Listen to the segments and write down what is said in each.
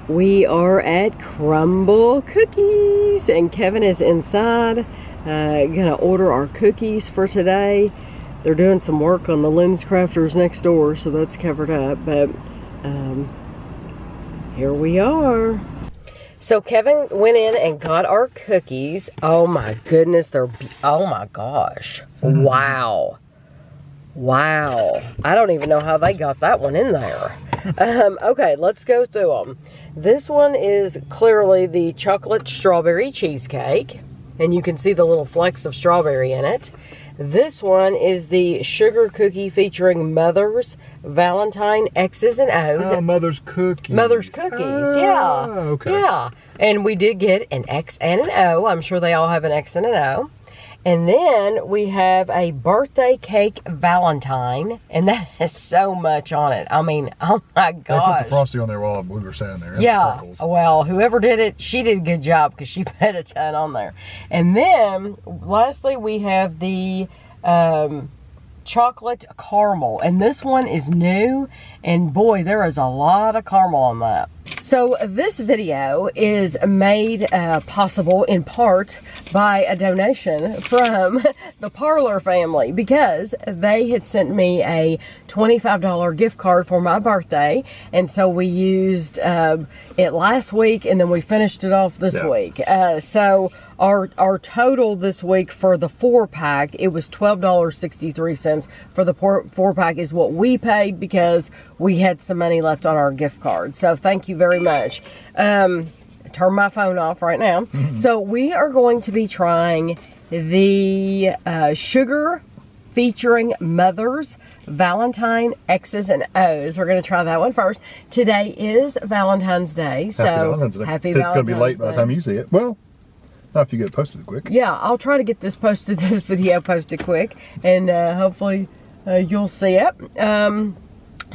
We are at Crumbl Cookies, and Kevin is inside gonna order our cookies for today. They're doing some work on the lens crafters next door, so that's covered up, but here we are. So Kevin went in and got our cookies. Oh my goodness, oh my gosh. Wow. Wow. I don't even know how they got that one in there. Okay, let's go through them. This one is clearly the chocolate strawberry cheesecake, and you can see the little flecks of strawberry in it. This one is the sugar cookie featuring Mother's Valentine X's and O's. Oh, Mother's Cookies. Mother's Cookies, yeah. Okay. Yeah. And we did get an X and an O. I'm sure they all have an X and an O. And then we have a birthday cake Valentine, and that has so much on it. I mean, oh my gosh. They put the frosting on there while we were standing there. Yeah, well, whoever did it, she did a good job because she put a ton on there. And then, lastly, we have the chocolate caramel, and this one is new, and boy, there is a lot of caramel on that. So this video is made possible in part by a donation from the Parlor family, because they had sent me a $25 gift card for my birthday, and so we used it last week, and then we finished it off this week. So our total this week for the 4-pack, it was $12.63 for the 4-pack is what we paid, because we had some money left on our gift card. So thank you very much. Turn my phone off right now. So we are going to be trying the sugar featuring Mother's Valentine X's and O's. We're going to try that one first. Today is Valentine's Day, so happy Valentine's Day. It's going to be late by the time you see it. Well, not if you get it posted quick. Yeah, I'll try to get this video posted quick, and hopefully you'll see it.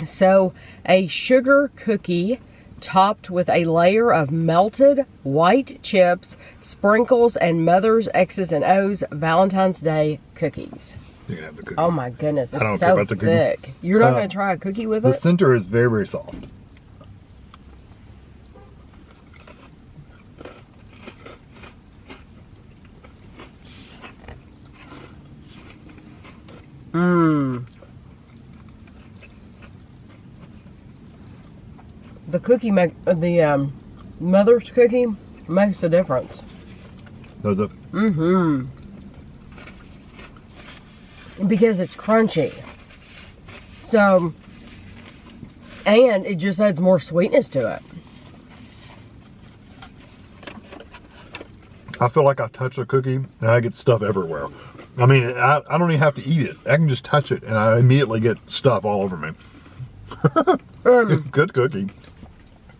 So a sugar cookie topped with a layer of melted white chips, sprinkles, and Mother's X's and O's Valentine's Day cookies. You can have the cookie. Oh my goodness, it's so thick. You're not going to try a cookie with it? The center is very, very soft. Mmm. The cookie Mother's cookie makes a difference. Does it? Mm-hmm. Because it's crunchy. So, and it just adds more sweetness to it. I feel like I touch a cookie and I get stuff everywhere. I mean, I don't even have to eat it. I can just touch it and I immediately get stuff all over me. Good cookie.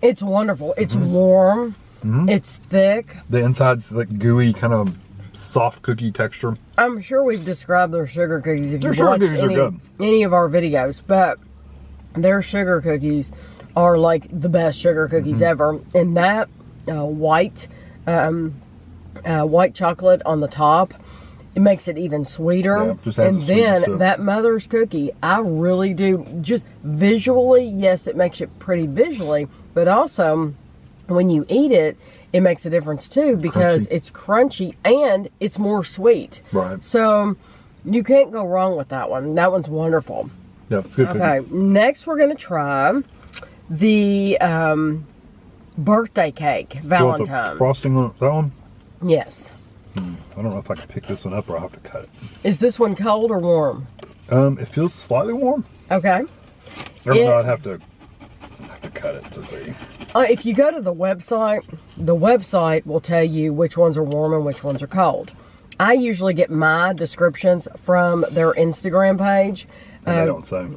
It's wonderful. It's warm. It's thick. The inside's like gooey, kind of soft cookie texture. I'm sure we've described their sugar cookies if you've sugar watched cookies are good. Any of our videos, but their sugar cookies are like the best sugar cookies ever. And that white chocolate on the top, it makes it even sweeter. Yeah, and then that Mother's cookie, I really do, just visually, yes, it makes it pretty visually, but also when you eat it, it makes a difference too, because it's crunchy and it's more sweet. Right. So you can't go wrong with that one. That one's wonderful. Yeah, it's good. Okay, next we're going to try the birthday cake Valentine. Frosting on that one? Yes. I don't know if I can pick this one up or I'll have to cut it. Is this one cold or warm? It feels slightly warm. Okay. I'd have to cut it to see. If you go to the website will tell you which ones are warm and which ones are cold. I usually get my descriptions from their Instagram page. And they don't say.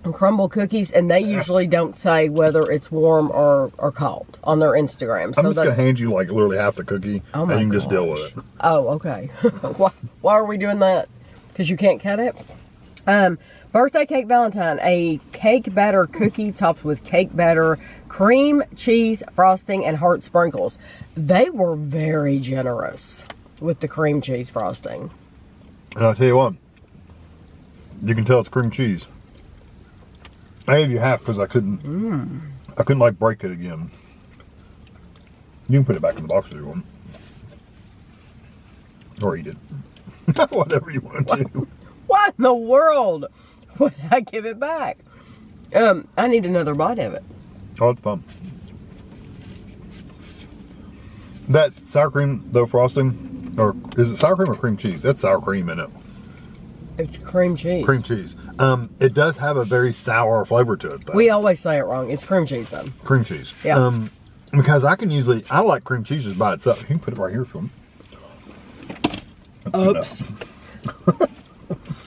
Crumbl Cookies, and they usually don't say whether it's warm or cold on their Instagram. So I'm just going to hand you like literally half the cookie, and you can just deal with it. Oh, okay. Why are we doing that? Because you can't cut it? Birthday cake Valentine, a cake batter cookie topped with cake batter, cream, cheese, frosting, and heart sprinkles. They were very generous with the cream cheese frosting. And I'll tell you what, you can tell it's cream cheese. I gave you half because I couldn't like break it again. You can put it back in the box if you want. Or eat it. Whatever you want to do. What in the world would I give it back? I need another bite of it. Oh, it's fun. That sour cream, though, frosting, or is it sour cream or cream cheese? That's sour cream in it. It's cream cheese. Cream cheese. It does have a very sour flavor to it, though. We always say it wrong. It's cream cheese, though. Cream cheese. Yeah. Because I like cream cheese just by itself. You can put it right here for me. Oops.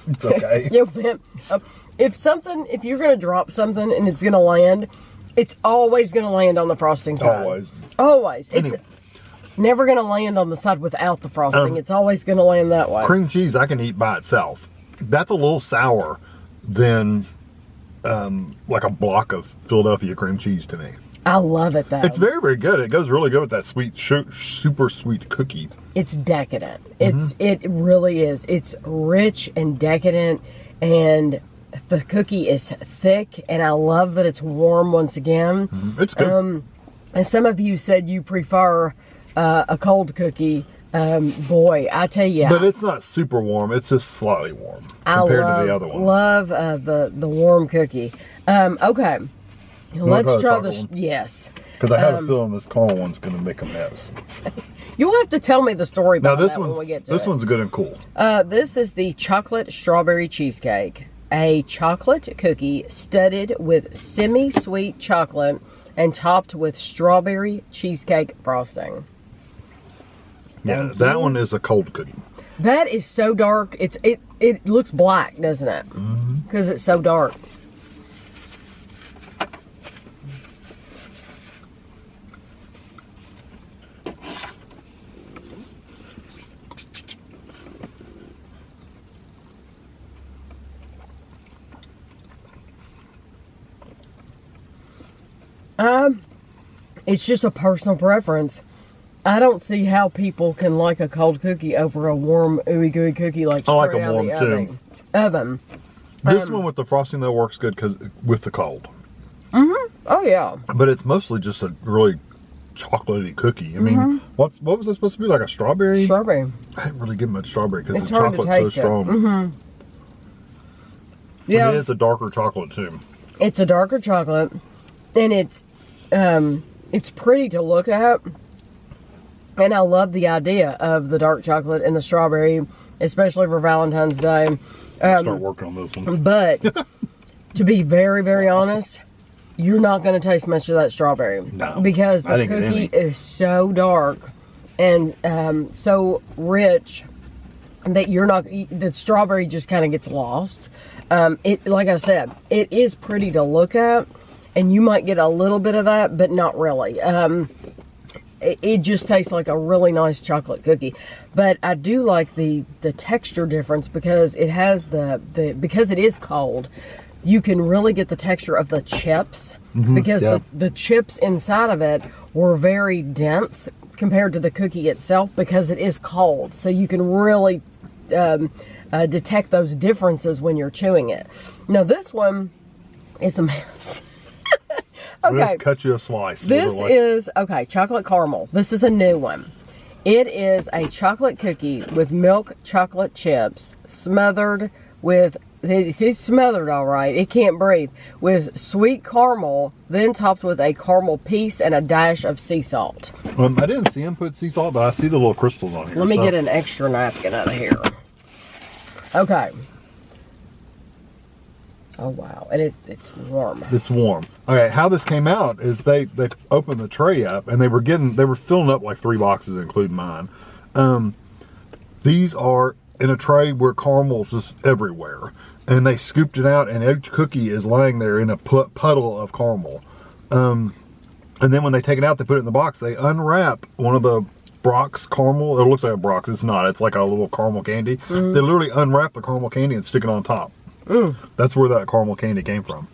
It's okay. You went up. If you're going to drop something and it's going to land, it's always going to land on the frosting side. Always. Always. Anyway. It's never going to land on the side without the frosting. It's always going to land that way. Cream cheese I can eat by itself. That's a little sour than like a block of Philadelphia cream cheese to me. I love it, though. It's very, very good. It goes really good with that sweet, super sweet cookie. It's decadent. It really is. It's rich and decadent, and the cookie is thick, and I love that it's warm once again. It's good. And some of you said you prefer a cold cookie. Boy, I tell you. But it's not super warm. It's just slightly warm compared to the other one. Love the warm cookie. Okay. Let's try this. Yes. Because I have a feeling this caramel one's going to make a mess. You'll have to tell me the story about that when we get to it. This one's good and cool. This is the chocolate strawberry cheesecake. A chocolate cookie studded with semi-sweet chocolate and topped with strawberry cheesecake frosting. Yeah, that one is a cold cookie. That is so dark. It looks black, doesn't it? Because it's so dark. It's just a personal preference. I don't see how people can like a cold cookie over a warm, ooey gooey cookie like straight like 'em out of the warm, too. oven. This one with the frosting though works good because with the cold. Oh yeah. But it's mostly just a really chocolatey cookie. I mean, what was this supposed to be, like a strawberry? Strawberry. I didn't really get much strawberry because It's the hard to chocolate's so taste it. strong. Yeah. I mean, it's a darker chocolate too. It's a darker chocolate, and it's pretty to look at. And I love the idea of the dark chocolate and the strawberry, especially for Valentine's Day. I'll start working on this one. But to be very, very honest, you're not going to taste much of that strawberry. No, because I the didn't get cookie any. is so dark and so rich that the strawberry just kind of gets lost. Like I said, it is pretty to look at, and you might get a little bit of that, but not really. It just tastes like a really nice chocolate cookie. But I do like the texture difference because it has because it is cold, you can really get the texture of the chips because the chips inside of it were very dense compared to the cookie itself because it is cold. So you can really detect those differences when you're chewing it. Now this one is a mess. Okay. Let's cut you a slice. This is, chocolate caramel. This is a new one. It is a chocolate cookie with milk chocolate chips smothered with, it's smothered all right, it can't breathe, with sweet caramel, then topped with a caramel piece and a dash of sea salt. I didn't see him put sea salt, but I see the little crystals on here. Let me get an extra napkin out of here. Okay. Oh wow, and it's warm. It's warm. Okay, how this came out is they opened the tray up and they were filling up like 3 boxes, including mine. These are in a tray where caramel's just everywhere, and they scooped it out, and each cookie is laying there in a puddle of caramel. And then when they take it out, they put it in the box. They unwrap one of the Brock's caramel. It looks like a Brock's. It's not. It's like a little caramel candy. They literally unwrap the caramel candy and stick it on top. That's where that caramel candy came from.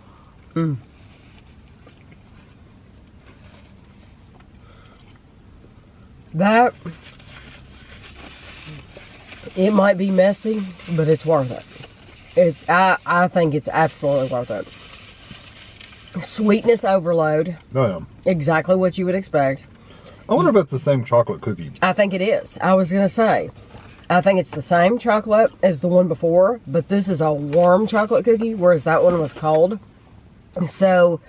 It might be messy, but it's worth it. I think it's absolutely worth it. Sweetness overload. Oh, yeah. Exactly what you would expect. I wonder if it's the same chocolate cookie. I think it is. I was going to say, I think it's the same chocolate as the one before, but this is a warm chocolate cookie, whereas that one was cold. So,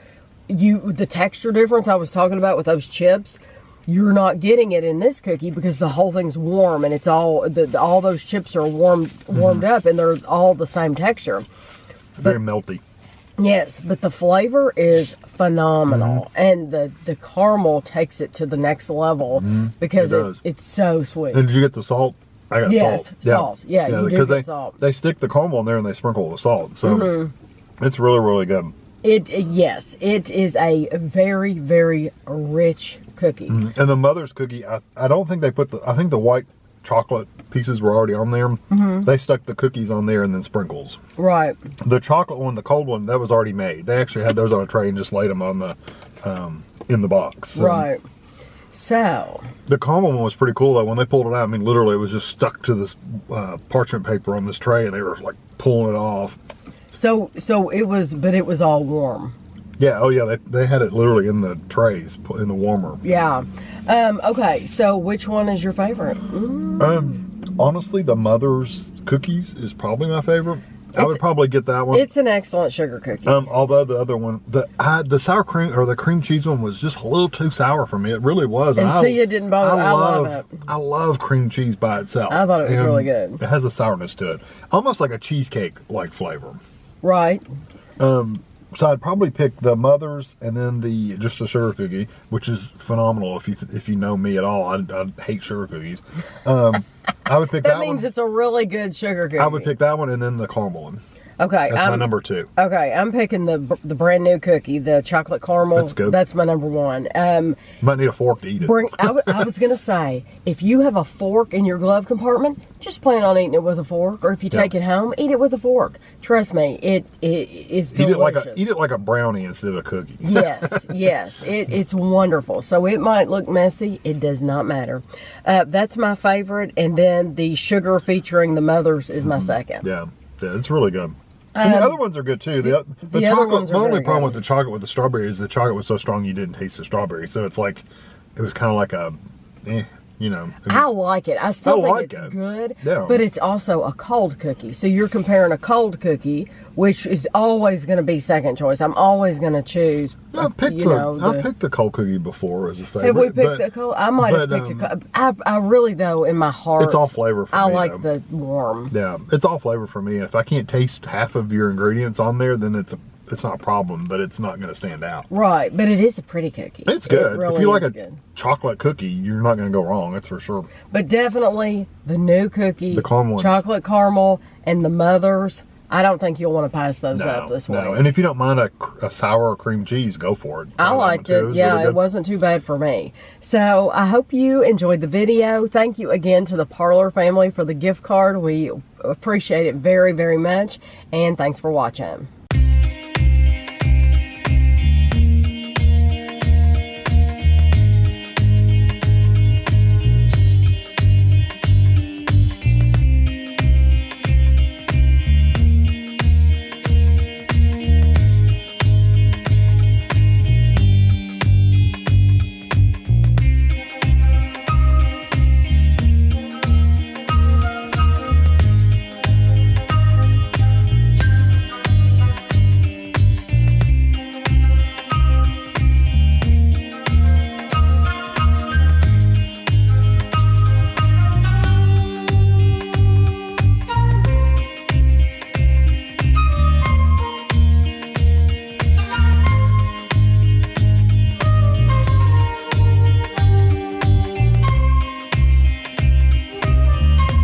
the texture difference I was talking about with those chips, you're not getting it in this cookie because the whole thing's warm and it's all those chips are warmed up and they're all the same texture. Very melty. Yes, but the flavor is phenomenal, and the caramel takes it to the next level because it's so sweet. And did you get the salt? I got salt. Salt. Yeah, you do get salt. They stick the caramel in there and they sprinkle the salt, so it's really, really good. Yes, it is a very, very rich cookie. And the mother's cookie, I don't think they put I think the white chocolate pieces were already on there. They stuck the cookies on there and then sprinkles. Right. The chocolate one, the cold one, that was already made. They actually had those on a tray and just laid them on the in the box. Right. So the caramel one was pretty cool though. When they pulled it out, I mean, literally, it was just stuck to this parchment paper on this tray, and they were like pulling it off. So it was, but it was all warm. Yeah. Oh yeah. They had it literally in the trays, in the warmer. Yeah. Okay. So which one is your favorite? Honestly, the mother's cookies is probably my favorite. I would probably get that one. It's an excellent sugar cookie. Although the other one, the sour cream or the cream cheese one was just a little too sour for me. It really was. And see, it didn't bother. I love it. I love cream cheese by itself. I thought it was really good. It has a sourness to it, almost like a cheesecake-like flavor. Right. So I'd probably pick the mother's and then just the sugar cookie, which is phenomenal. If you know me at all, I hate sugar cookies. I would pick that one. That means it's a really good sugar cookie. I would pick that one and then the caramel one. Okay, that's my number 2. Okay, I'm picking the brand new cookie, the chocolate caramel. That's good. That's my number 1. Might need a fork to eat it. I was gonna say, if you have a fork in your glove compartment, just plan on eating it with a fork, or if you take it home, eat it with a fork. Trust me, it is delicious. Eat it like a brownie instead of a cookie. yes, it's wonderful. So it might look messy, it does not matter. That's my favorite, and then the sugar featuring the mother's is my second. Yeah, it's really good. And the other ones are good too. The chocolate. The only problem with the chocolate with the strawberry is the chocolate was so strong you didn't taste the strawberry. So it's like, it was kind of like a, I like it. I still think it's good, but it's also a cold cookie. So you're comparing a cold cookie, which is always going to be second choice. I'm always going to choose. I've picked the cold cookie before as a favorite. Have we picked the cold? I might have picked a cold. I really, though, in my heart, it's all flavor for me. I like the warm. Yeah, it's all flavor for me. If I can't taste half of your ingredients on there, then it's not a problem, but it's not going to stand out. Right, but it is a pretty cookie. It's good. It really if you like a chocolate cookie, you're not going to go wrong, that's for sure. But definitely the new cookie, the caramel chocolate caramel, and the mother's, I don't think you'll want to pass those up this way. No, and if you don't mind a sour cream cheese, go for it. I liked it. Yeah, really it wasn't too bad for me. So I hope you enjoyed the video. Thank you again to the Parlor family for the gift card. We appreciate it very, very much. And thanks for watching.